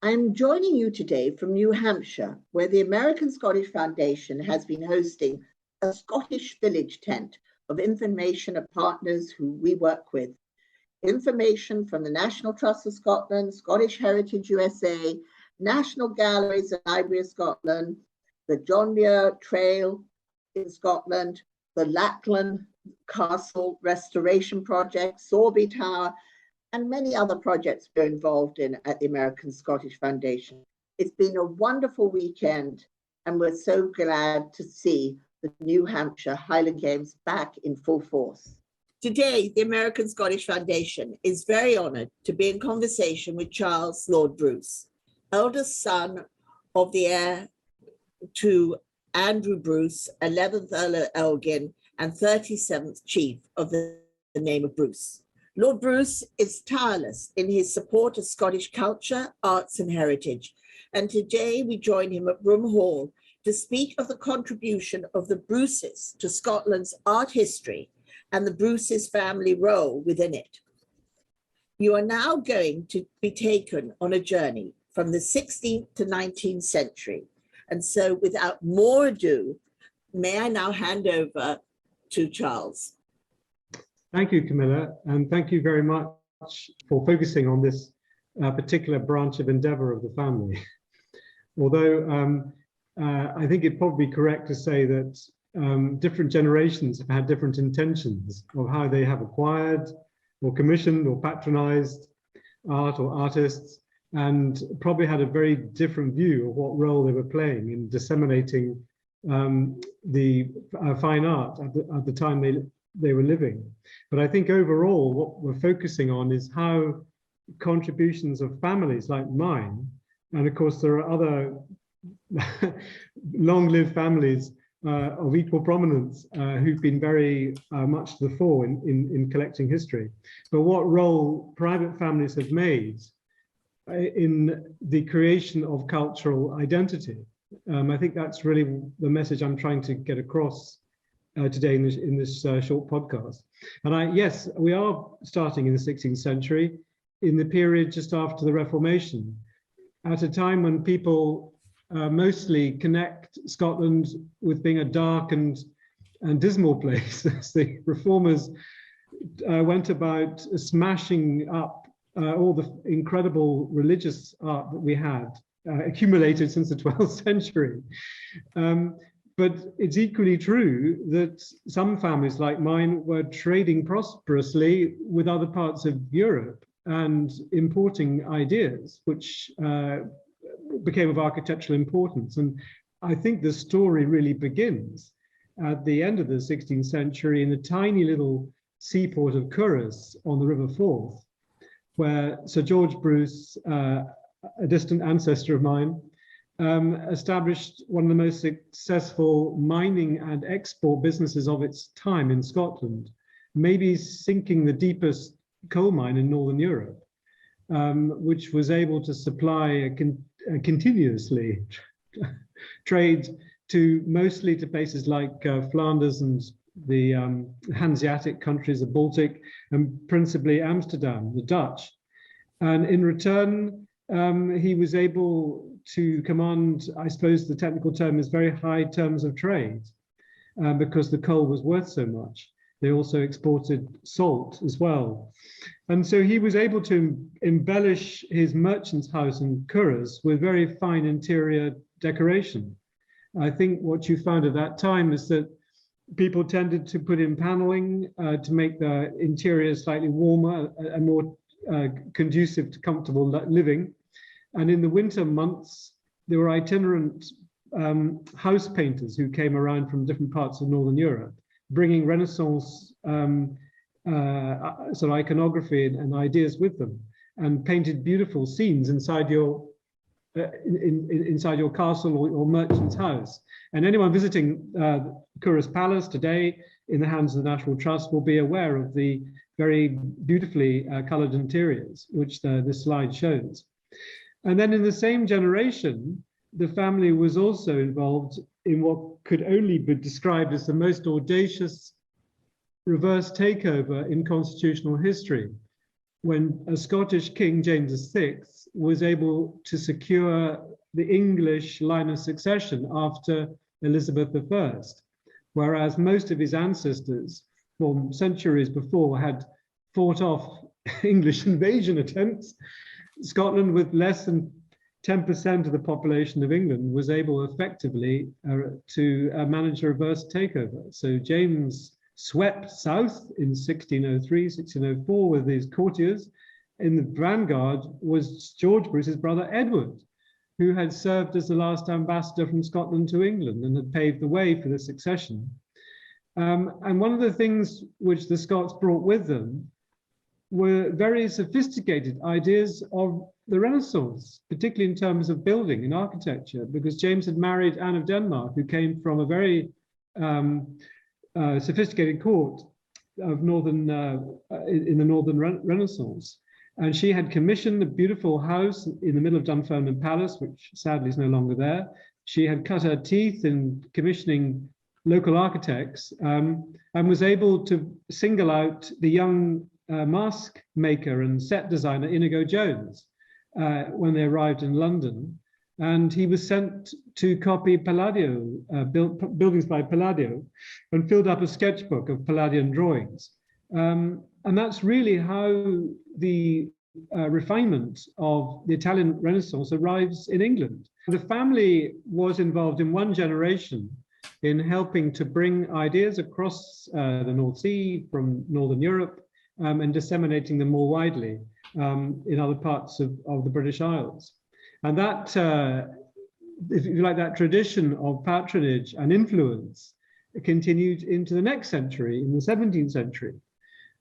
I'm joining you today from New Hampshire, where the American Scottish Foundation has been hosting a Scottish village tent of information of partners who we work with. Information from the National Trust of Scotland, Scottish Heritage USA, National Galleries and Library of Scotland, the John Muir Trail in Scotland, the Lackland Castle Restoration Project, Sorby Tower, and many other projects we're involved in at the American Scottish Foundation. It's been a wonderful weekend, and we're so glad to see the New Hampshire Highland Games back in full force. Today, the American Scottish Foundation is very honoured to be in conversation with Charles Lord Bruce, eldest son of the heir to Andrew Bruce, 11th Earl of Elgin and 37th Chief of the name of Bruce. Lord Bruce is tireless in his support of Scottish culture, arts and heritage, and today we join him at Broomhall to speak of the contribution of the Bruces to Scotland's art history and the Bruce's family role within it. You are now going to be taken on a journey from the 16th to 19th century. And so without more ado, may I now hand over to Charles. Thank you, Camilla, and thank you very much for focusing on this particular branch of endeavor of the family. Although I think it'd probably be correct to say that different generations have had different intentions of how they have acquired or commissioned or patronized art or artists, and probably had a very different view of what role they were playing in disseminating the fine art at the time they were living. But I think overall what we're focusing on is how contributions of families like mine, and of course there are other long-lived families of equal prominence who've been very much to the fore in collecting history, but what role private families have made in the creation of cultural identity. I think that's really the message I'm trying to get across today in this short podcast. And yes, we are starting in the 16th century, in the period just after the Reformation, at a time when people mostly connect Scotland with being a dark and dismal place, as the reformers went about smashing up all the incredible religious art that we had accumulated since the 12th century. But it's equally true that some families like mine were trading prosperously with other parts of Europe and importing ideas which became of architectural importance. And I think the story really begins at the end of the 16th century in the tiny little seaport of Curras on the River Forth, where Sir George Bruce, a distant ancestor of mine, established one of the most successful mining and export businesses of its time in Scotland, maybe sinking the deepest coal mine in Northern Europe, which was able to supply continuously trade mostly to places like Flanders and the Hanseatic countries, the Baltic, and principally Amsterdam, the Dutch. And in return, he was able to command, I suppose the technical term is very high terms of trade, because the coal was worth so much. They also exported salt as well. And so he was able to embellish his merchant's house in Curras with very fine interior decoration. I think what you found at that time is that people tended to put in paneling to make the interior slightly warmer and more conducive to comfortable living. And in the winter months, there were itinerant house painters who came around from different parts of Northern Europe, bringing Renaissance sort of iconography and ideas with them, and painted beautiful scenes inside your castle or merchant's house. And anyone visiting Curras Palace today in the hands of the National Trust will be aware of the very beautifully coloured interiors, which this slide shows. And then in the same generation, the family was also involved in what could only be described as the most audacious reverse takeover in constitutional history. when a Scottish king, James VI, was able to secure the English line of succession after Elizabeth I, whereas most of his ancestors from centuries before had fought off English invasion attempts. Scotland, with less than 10% of the population of England, was able effectively to manage a reverse takeover. So James swept south in 1603, 1604 with his courtiers. In the vanguard was George Bruce's brother Edward, who had served as the last ambassador from Scotland to England and had paved the way for the succession. And one of the things which the Scots brought with them were very sophisticated ideas of the Renaissance, particularly in terms of building and architecture, because James had married Anne of Denmark, who came from a very sophisticated court of northern in the Northern Renaissance. And she had commissioned a beautiful house in the middle of Dunfermline Palace, which sadly is no longer there. She had cut her teeth in commissioning local architects and was able to single out the young mask maker and set designer Inigo Jones when they arrived in London. And he was sent to copy Palladio, buildings by Palladio, and filled up a sketchbook of Palladian drawings. And that's really how the refinement of the Italian Renaissance arrives in England. The family was involved in one generation in helping to bring ideas across the North Sea from Northern Europe and disseminating them more widely in other parts of the British Isles. And that, if you like, that tradition of patronage and influence continued into the next century, in the 17th century.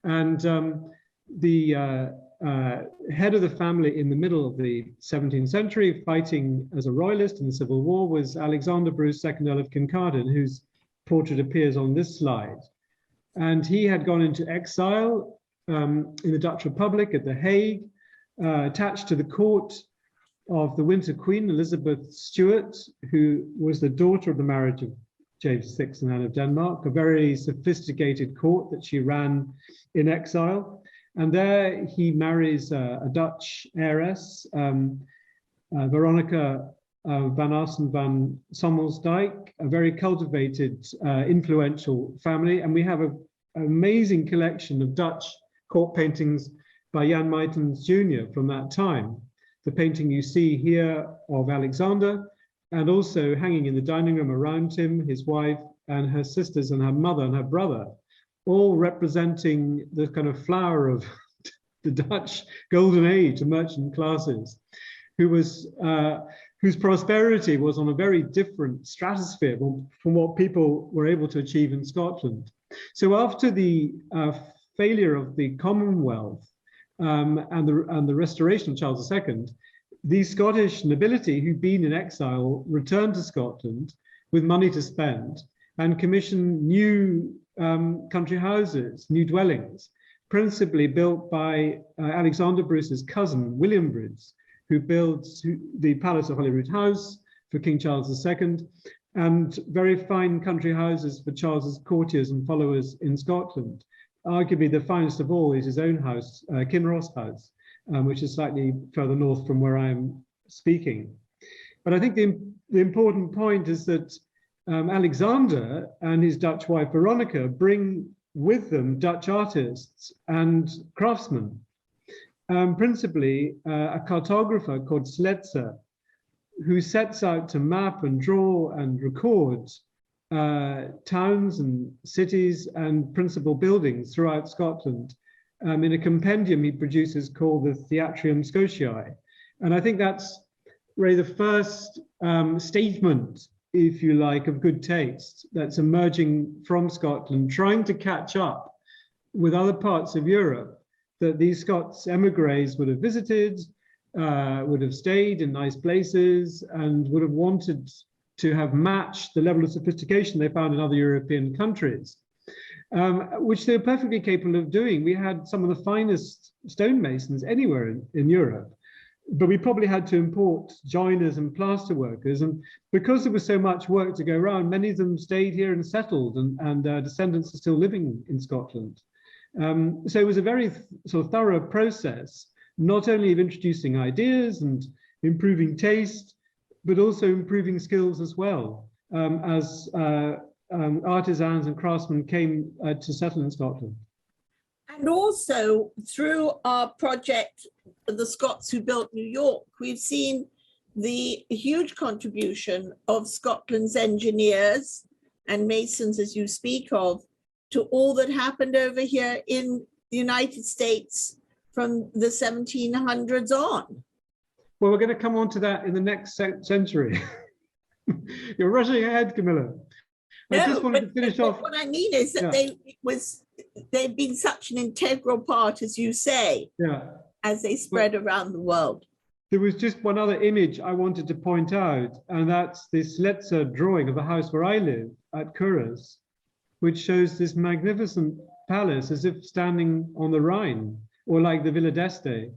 And the head of the family in the middle of the 17th century, fighting as a royalist in the Civil War, was Alexander Bruce, 2nd Earl of Kincardine, whose portrait appears on this slide. And he had gone into exile in the Dutch Republic at The Hague, attached to the court of the Winter Queen, Elizabeth Stuart, who was the daughter of the marriage of James VI and Anne of Denmark, a very sophisticated court that she ran in exile. And there he marries a Dutch heiress, Veronica van Assen van Sommelsdijk, a very cultivated, influential family. And we have an amazing collection of Dutch court paintings by Jan Meitens Jr. from that time. The painting you see here of Alexander, and also hanging in the dining room around him, his wife and her sisters and her mother and her brother, all representing the kind of flower of the Dutch golden age, the merchant classes, whose prosperity was on a very different stratosphere from what people were able to achieve in Scotland. So after the failure of the Commonwealth and the restoration of Charles II, the Scottish nobility who'd been in exile returned to Scotland with money to spend and commissioned new country houses, new dwellings, principally built by Alexander Bruce's cousin, William Bruce, who builds the Palace of Holyrood House for King Charles II, and very fine country houses for Charles's courtiers and followers in Scotland. Arguably the finest of all is his own house, Kinross House, which is slightly further north from where I am speaking. But I think the important point is that Alexander and his Dutch wife Veronica bring with them Dutch artists and craftsmen, principally a cartographer called Sletser, who sets out to map and draw and record towns and cities and principal buildings throughout Scotland in a compendium he produces called the Theatrium Scotiae. And I think that's really the first statement, if you like, of good taste that's emerging from Scotland, trying to catch up with other parts of Europe that these Scots emigres would have visited, would have stayed in nice places, and would have wanted to have matched the level of sophistication they found in other European countries, which they were perfectly capable of doing. We had some of the finest stonemasons anywhere in Europe, but we probably had to import joiners and plaster workers. And because there was so much work to go around, many of them stayed here and settled, and descendants are still living in Scotland. So it was a very sort of thorough process, not only of introducing ideas and improving taste, but also improving skills as well, as artisans and craftsmen came to settle in Scotland. And also through our project, The Scots Who Built New York, we've seen the huge contribution of Scotland's engineers and masons, as you speak of, to all that happened over here in the United States from the 1700s on. Well, we're going to come on to that in the next century. You're rushing ahead, Camilla. I just wanted to finish off. What I mean is that they've been such an integral part, as you say, as they spread around the world. There was just one other image I wanted to point out, and that's this Letzer drawing of the house where I live at Curras, which shows this magnificent palace as if standing on the Rhine, or like the Villa d'Este,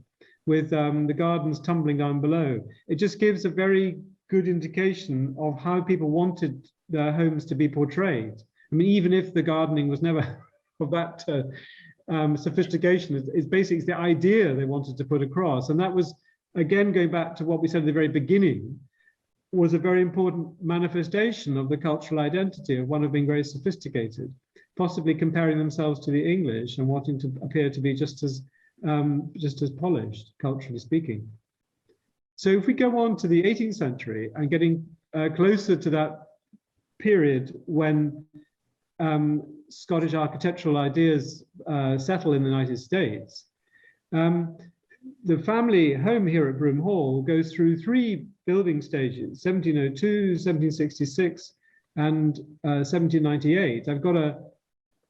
with the gardens tumbling down below. It just gives a very good indication of how people wanted their homes to be portrayed. I mean, even if the gardening was never of that sophistication, it's basically the idea they wanted to put across. And that was, again, going back to what we said at the very beginning, was a very important manifestation of the cultural identity of one of being very sophisticated, possibly comparing themselves to the English and wanting to appear to be just as polished, culturally speaking. So if we go on to the 18th century and getting closer to that period when Scottish architectural ideas settle in the United States, the family home here at Broomhall goes through three building stages: 1702, 1766, and 1798. I've got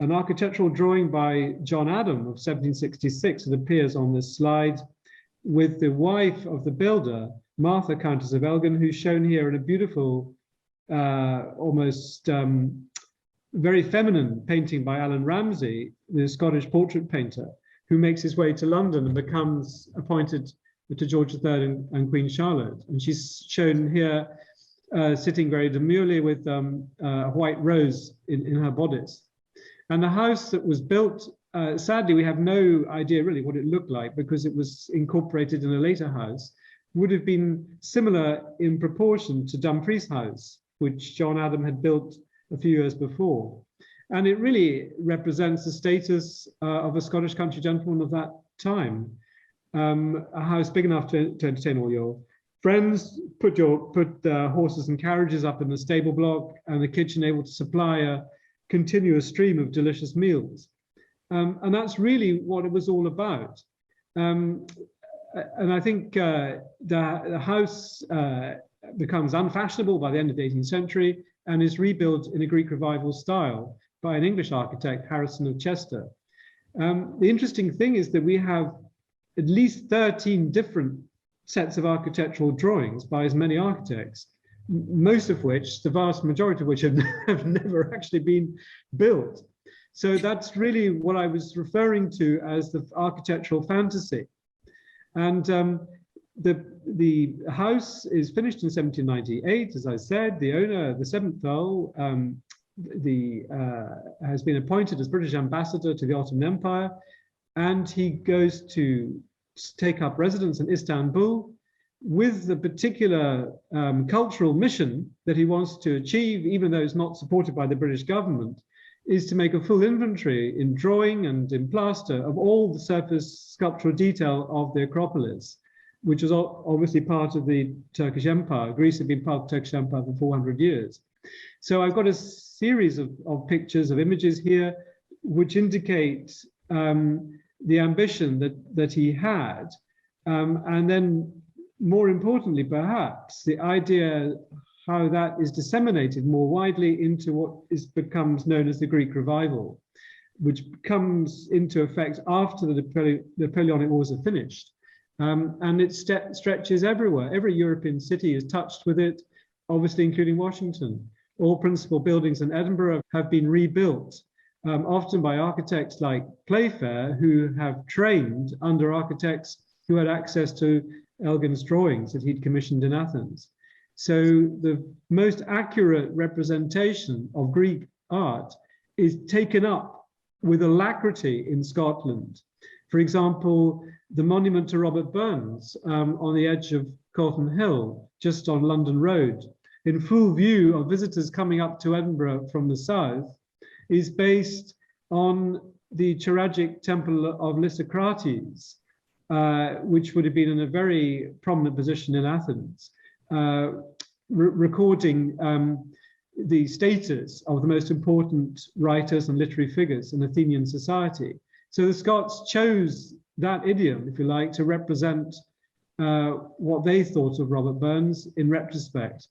an architectural drawing by John Adam of 1766 that appears on this slide, with the wife of the builder, Martha, Countess of Elgin, who's shown here in a beautiful, almost very feminine painting by Alan Ramsay, the Scottish portrait painter, who makes his way to London and becomes appointed to George III and Queen Charlotte. And she's shown here sitting very demurely with a white rose in her bodice. And the house that was built, sadly, we have no idea really what it looked like because it was incorporated in a later house, would have been similar in proportion to Dumfries House, which John Adam had built a few years before. And it really represents the status of a Scottish country gentleman of that time. A house big enough to entertain all your friends, put horses and carriages up in the stable block, and the kitchen able to supply a continuous stream of delicious meals. And that's really what it was all about. And I think the house becomes unfashionable by the end of the 18th century and is rebuilt in a Greek revival style by an English architect, Harrison of Chester. The interesting thing is that we have at least 13 different sets of architectural drawings by as many architects, most of which, the vast majority of which have never actually been built. So that's really what I was referring to as the architectural fantasy. And the house is finished in 1798, as I said. The owner, the seventh Earl, has been appointed as British ambassador to the Ottoman Empire, and he goes to take up residence in Istanbul with the particular cultural mission that he wants to achieve, even though it's not supported by the British government, is to make a full inventory in drawing and in plaster of all the surface sculptural detail of the Acropolis, which was obviously part of the Turkish Empire. Greece had been part of the Turkish Empire for 400 years. So I've got a series of pictures, of images here, which indicate the ambition that he had. And then more importantly, perhaps, the idea how that is disseminated more widely into what becomes known as the Greek Revival, which comes into effect after the Napoleonic Wars are finished. And it stretches everywhere. Every European city is touched with it, obviously including Washington. All principal buildings in Edinburgh have been rebuilt, often by architects like Playfair, who have trained under architects who had access to Elgin's drawings that he'd commissioned in Athens. So the most accurate representation of Greek art is taken up with alacrity in Scotland. For example, the monument to Robert Burns on the edge of Calton Hill, just on London Road, in full view of visitors coming up to Edinburgh from the south, is based on the Chiragic temple of Lysicrates, which would have been in a very prominent position in Athens, recording the status of the most important writers and literary figures in Athenian society. So the Scots chose that idiom, if you like, to represent what they thought of Robert Burns in retrospect.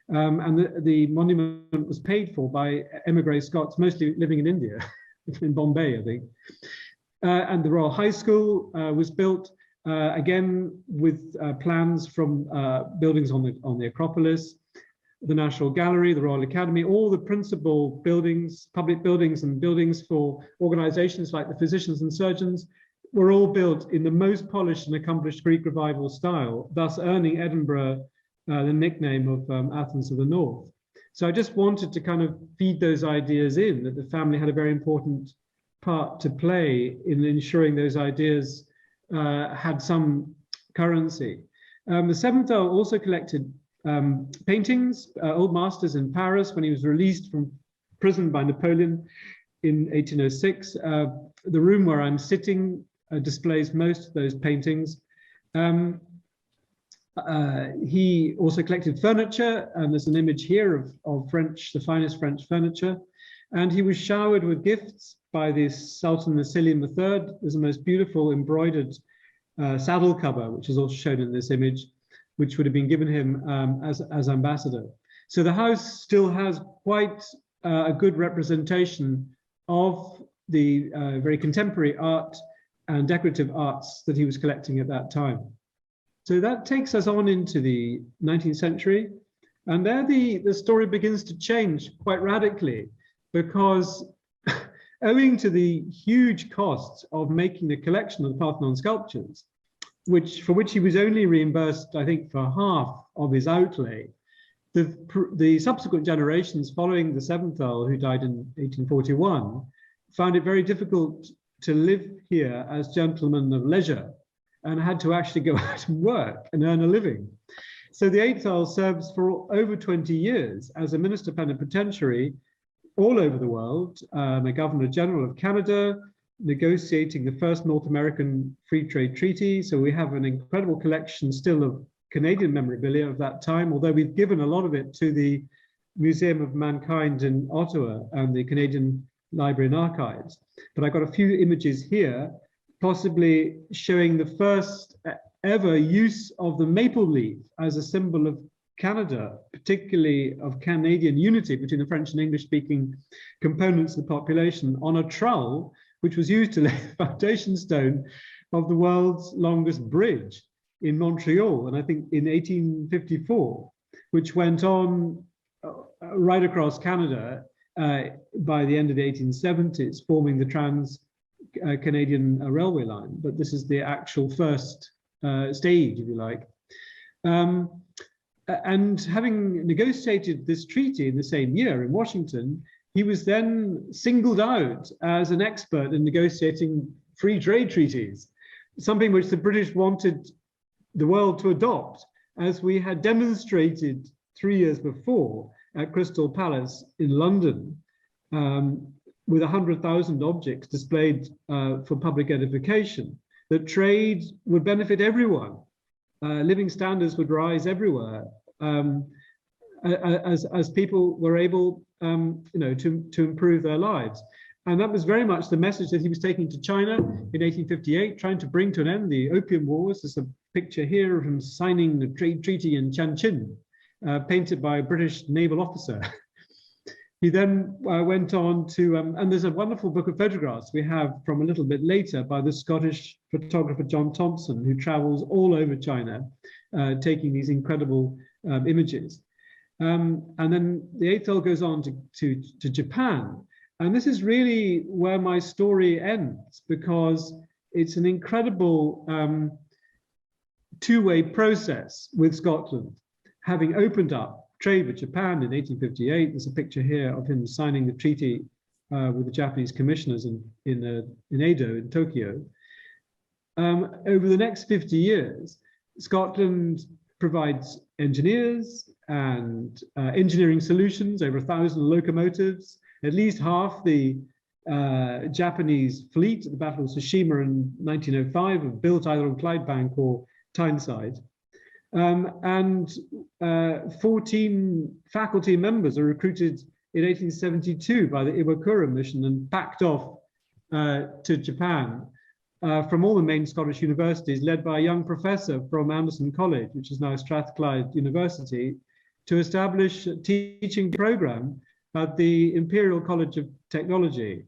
And the monument was paid for by emigre Scots, mostly living in India, in Bombay, I think. And the Royal High School was built again with plans from buildings on the Acropolis, the National Gallery, the Royal Academy, all the principal buildings, public buildings and buildings for organizations like the Physicians and Surgeons were all built in the most polished and accomplished Greek revival style, thus earning Edinburgh the nickname of Athens of the North. So I just wanted to kind of feed those ideas in, that the family had a very important part to play in ensuring those ideas had some currency. The seventh Earl also collected paintings, old masters in Paris when he was released from prison by Napoleon in 1806. The room where I'm sitting displays most of those paintings. He also collected furniture, and there's an image here of the finest French furniture. And he was showered with gifts by the Sultan Selim III. There's a most beautiful embroidered saddle cover, which is also shown in this image, which would have been given him as ambassador. So the house still has quite a good representation of the very contemporary art and decorative arts that he was collecting at that time. So that takes us on into the 19th century. And there the story begins to change quite radically, because owing to the huge costs of making the collection of the Parthenon sculptures, for which he was only reimbursed, I think, for half of his outlay, the subsequent generations following the seventh Earl, who died in 1841, found it very difficult to live here as gentlemen of leisure, and had to actually go out and work and earn a living. So the eighth Earl serves for over 20 years as a minister plenipotentiary all over the world, the Governor General of Canada, negotiating the first North American Free Trade Treaty. So we have an incredible collection still of Canadian memorabilia of that time, although we've given a lot of it to the Museum of Mankind in Ottawa and the Canadian Library and Archives. But I've got a few images here, possibly showing the first ever use of the maple leaf as a symbol of Canada, particularly of Canadian unity between the French and English-speaking components of the population, on a trowel, which was used to lay the foundation stone of the world's longest bridge in Montreal, and I think in 1854, which went on right across Canada by the end of the 1870s, forming the Trans-Canadian Railway line. But this is the actual first stage, if you like. And having negotiated this treaty in the same year in Washington, he was then singled out as an expert in negotiating free trade treaties, something which the British wanted the world to adopt, as we had demonstrated 3 years before at Crystal Palace in London, with 100,000 objects displayed for public edification, that trade would benefit everyone. Living standards would rise everywhere as people were able to improve their lives. And that was very much the message that he was taking to China in 1858, trying to bring to an end the Opium Wars. There's a picture here of him signing the trade treaty in Tianjin, painted by a British naval officer. He then went on to, and there's a wonderful book of photographs we have from a little bit later by the Scottish photographer John Thompson, who travels all over China, taking these incredible images. And then the eighth Earl goes on to Japan. And this is really where my story ends, because it's an incredible two-way process with Scotland, having opened up trade with Japan in 1858. There's a picture here of him signing the treaty with the Japanese commissioners in Edo, in Tokyo. Over the next 50 years, Scotland provides engineers and engineering solutions, over 1,000 locomotives. At least half the Japanese fleet at the Battle of Tsushima in 1905 were built either on Clydebank or Tyneside. And 14 faculty members are recruited in 1872 by the Iwakura mission and packed off to Japan from all the main Scottish universities, led by a young professor from Anderson College, which is now Strathclyde University, to establish a teaching program at the Imperial College of Engineering,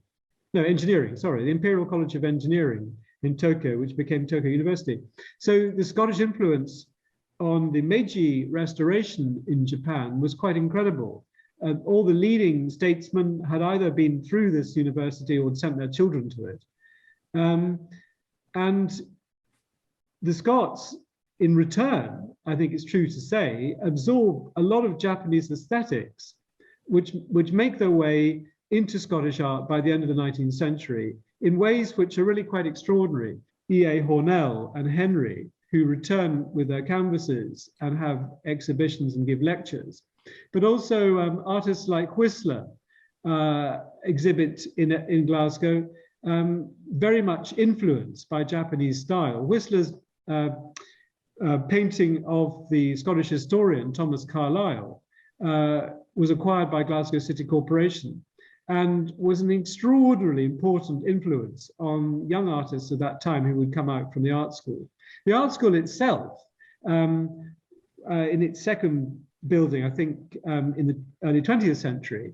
the Imperial College of Engineering in Tokyo, which became Tokyo University. So the Scottish influence on the Meiji Restoration in Japan was quite incredible. All the leading statesmen had either been through this university or sent their children to it. And the Scots, in return, I think it's true to say, absorb a lot of Japanese aesthetics, which make their way into Scottish art by the end of the 19th century in ways which are really quite extraordinary. E.A. Hornell and Henry, who return with their canvases and have exhibitions and give lectures, but also artists like Whistler exhibit in Glasgow, very much influenced by Japanese style. Whistler's painting of the Scottish historian Thomas Carlyle was acquired by Glasgow City Corporation and was an extraordinarily important influence on young artists at that time who would come out from the art school. The art school itself, in its second building, I think in the early 20th century,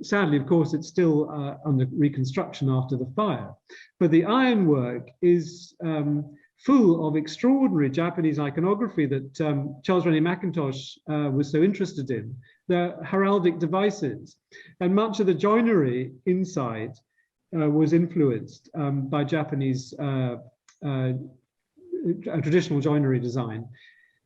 sadly, of course, it's still under reconstruction after the fire, but the ironwork is full of extraordinary Japanese iconography that Charles Rennie Mackintosh was so interested in, the heraldic devices, and much of the joinery inside was influenced by Japanese traditional joinery design.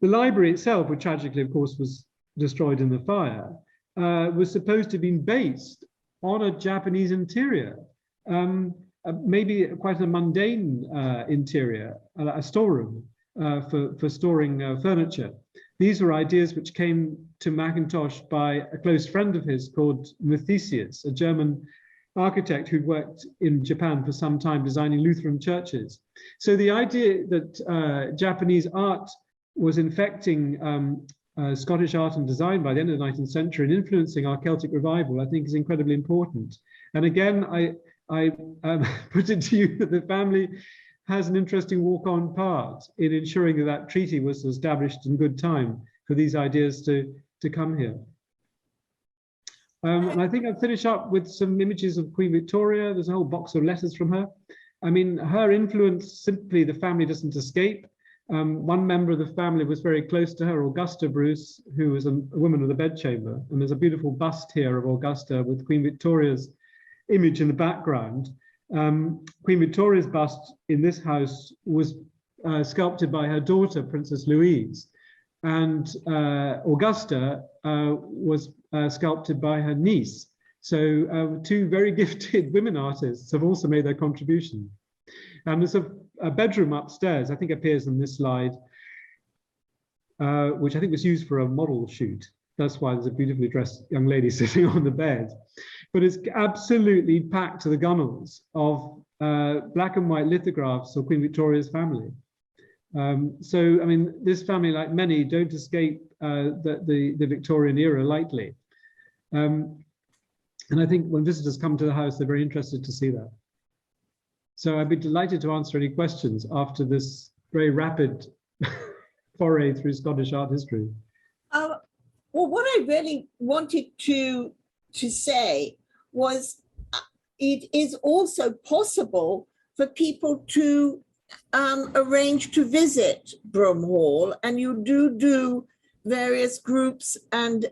The library itself, which tragically, of course, was destroyed in the fire, was supposed to have been based on a Japanese interior, maybe quite a mundane interior, a storeroom for storing furniture. These were ideas which came to Mackintosh by a close friend of his called Muthesius, a German architect who'd worked in Japan for some time designing Lutheran churches. So the idea that Japanese art was infecting Scottish art and design by the end of the 19th century and influencing our Celtic revival, I think is incredibly important. And again, I put it to you that the family has an interesting walk-on part in ensuring that that treaty was established in good time for these ideas to come here. And I think I'll finish up with some images of Queen Victoria. There's a whole box of letters from her. I mean, her influence, simply the family doesn't escape. One member of the family was very close to her, Augusta Bruce, who was a woman of the bedchamber. And there's a beautiful bust here of Augusta with Queen Victoria's image in the background. Queen Victoria's bust in this house was sculpted by her daughter, Princess Louise. And Augusta was sculpted by her niece. So two very gifted women artists have also made their contribution. And there's a bedroom upstairs, I think appears in this slide, which I think was used for a model shoot. That's why there's a beautifully dressed young lady sitting on the bed. But it's absolutely packed to the gunnels of black and white lithographs of Queen Victoria's family. So, I mean, this family, like many, don't escape the Victorian era lightly. And I think when visitors come to the house, they're very interested to see that. So I'd be delighted to answer any questions after this very rapid foray through Scottish art history. Well, what I really wanted to say was it is also possible for people to arrange to visit Broomhall, and you do various groups and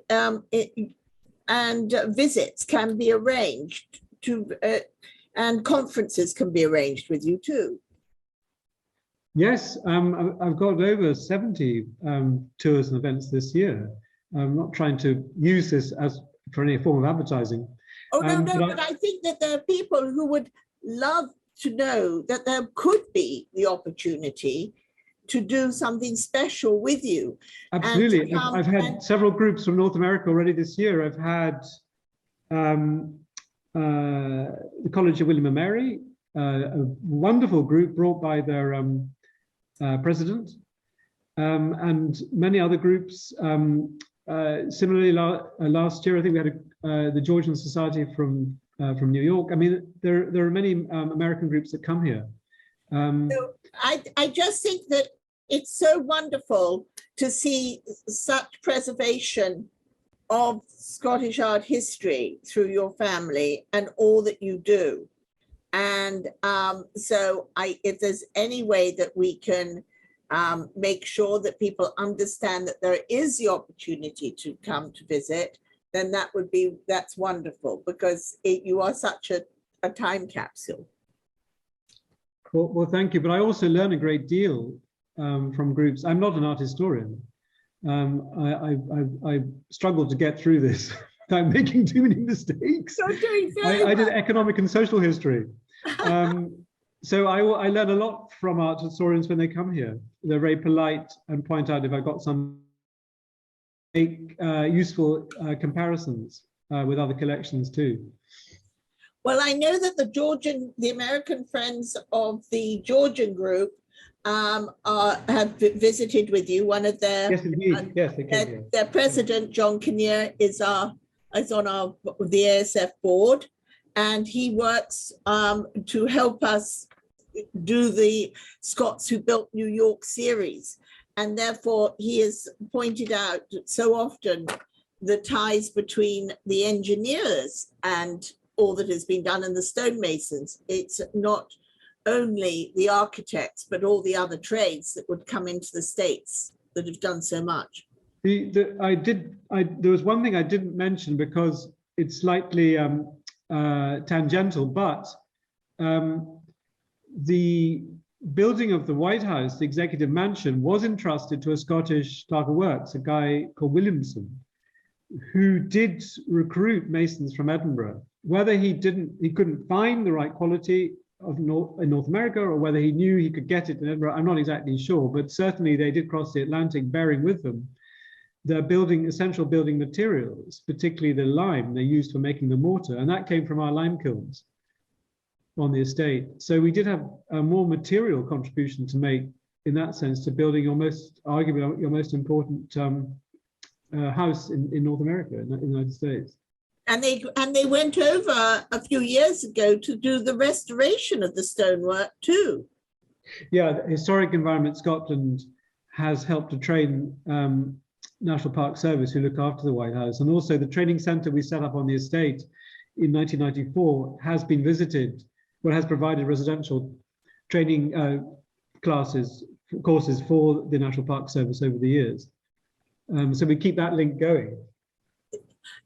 visits can be arranged to and conferences can be arranged with you too. Yes, I've got over 70 tours and events this year. I'm not trying to use this as for any form of advertising, Oh, no, But but I think that there are people who would love to know that there could be the opportunity to do something special with you. Absolutely. And I've had several groups from North America already this year. I've had the College of William and Mary, a wonderful group brought by their president, and many other groups. Similarly, last year, I think we had the Georgian Society from New York. I mean, there are many American groups that come here. So I just think that it's so wonderful to see such preservation of Scottish art history through your family and all that you do. And so if there's any way that we can make sure that people understand that there is the opportunity to come to visit, then that's wonderful, because you are such a time capsule. Well, thank you. But I also learn a great deal from groups. I'm not an art historian. I struggled to get through this without making too many mistakes. You're doing very I did well. economic and social history. So I learn a lot from art historians when they come here. They're very polite and point out if I got some useful comparisons with other collections too. Well, I know that the American Friends of the Georgian group have visited with you. One of their, yes, indeed. Yes, they came here. Their president, John Kinnear, is on the ASF board, and he works to help us do the Scots Who Built New York series. And therefore, he has pointed out so often the ties between the engineers and all that has been done, and the stonemasons. It's not only the architects, but all the other trades that would come into the States that have done so much. There was one thing I didn't mention because it's slightly tangential, but the building of the White House, the executive mansion, was entrusted to a Scottish clerk of works, a guy called Williamson, who did recruit masons from Edinburgh. Whether he couldn't find the right quality in North America, or whether he knew he could get it in Edinburgh, I'm not exactly sure, but certainly they did cross the Atlantic bearing with them the essential building materials, particularly the lime they used for making the mortar, and that came from our lime kilns on the estate. So we did have a more material contribution to make in that sense to building arguably your most important house in North America, in the United States. And they went over a few years ago to do the restoration of the stonework too. Yeah, Historic Environment Scotland has helped to train National Park Service, who look after the White House, and also the training centre we set up on the estate in 1994 has been visited, has provided residential training courses for the National Park Service over the years. So we keep that link going.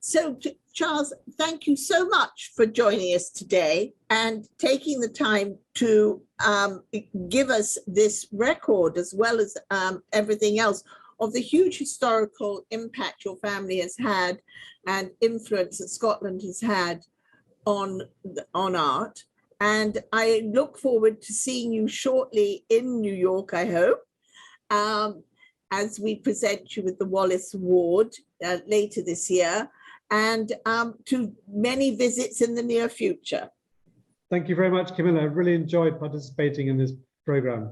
So, Charles, thank you so much for joining us today and taking the time to give us this record, as well as everything else, of the huge historical impact your family has had and influence that Scotland has had on art. And I look forward to seeing you shortly in New York, I hope, as we present you with the Wallace Award later this year, and to many visits in the near future. Thank you very much, Camilla. I've really enjoyed participating in this program.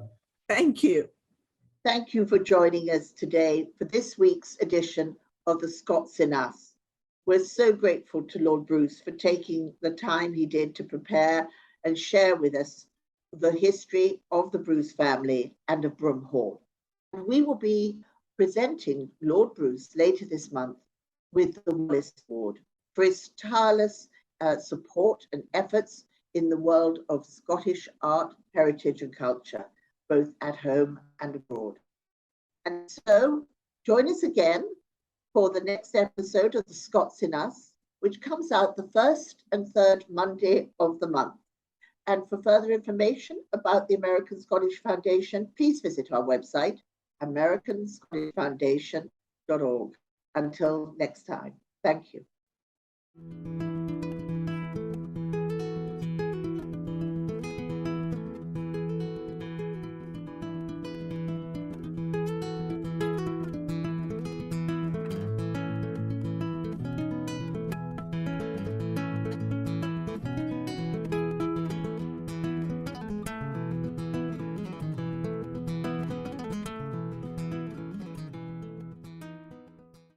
Thank you. Thank you for joining us today for this week's edition of The Scots in Us. We're so grateful to Lord Bruce for taking the time he did to prepare and share with us the history of the Bruce family and of Broomhall. And we will be presenting Lord Bruce later this month with the Wallace Award for his tireless support and efforts in the world of Scottish art, heritage and culture, both at home and abroad. And so join us again for the next episode of The Scots in Us, which comes out the first and third Monday of the month. And for further information about the American Scottish Foundation, please visit our website, americanscottishfoundation.org. Until next time, thank you.